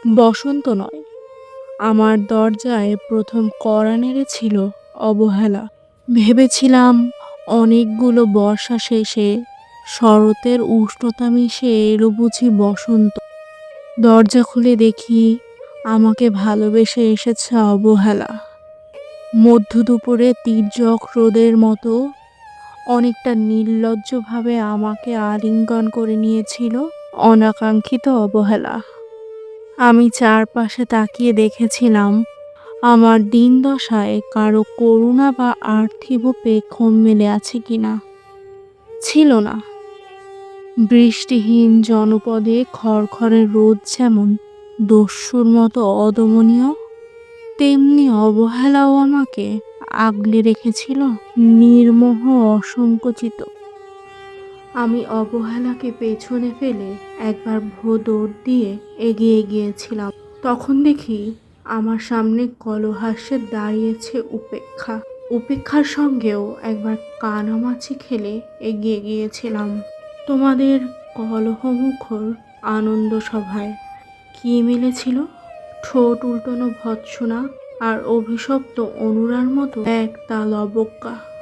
বসন্ত নয়, আমার দরজায় প্রথম কড়া নেড়েছিল অবহেলা। ভেবেছিলাম অনেকগুলো বর্ষা শেষে শরতের উষ্ণতা মিশে এলো বুঝি বসন্ত। দরজা খুলে দেখি আমাকে ভালোবেসে এসেছে অবহেলা। মধ্য দুপুরে তীর্যক রোদের মতো অনেকটা নির্লজ্জভাবে আমাকে আলিঙ্গন করে নিয়েছিল অনাকাঙ্ক্ষিত অবহেলা। আমি চারপাশে তাকিয়ে দেখেছিলাম আমার দিন দশায় কারো করুণা বা আর্থিব পেখম মেলে আছে কিনা। ছিল না। বৃষ্টিহীন জনপদে খড়খড়ে রোদ যেমন দস্যুর মতো অদমনীয়, তেমনি অবহেলাও আমাকে আগলে রেখেছিল নির্মোহ অসংকুচিত। আমি অবহেলাকে পেছনে ফেলে একবার দৌড় দিয়ে এগিয়ে গিয়েছিলাম। তখন দেখি আমার সামনে কলহাস্যে দাঁড়িয়েছে উপেক্ষা। উপেক্ষার সঙ্গেও একবার কানামাছি খেলে এগিয়ে গিয়েছিলাম তোমাদের কলহমুখর আনন্দ সভায়। কি মিলেছিল? ঠোঁট উল্টানো ভৎসনা আর অভিশপ্ত অনুরার মতো এক তাল অবজ্ঞা।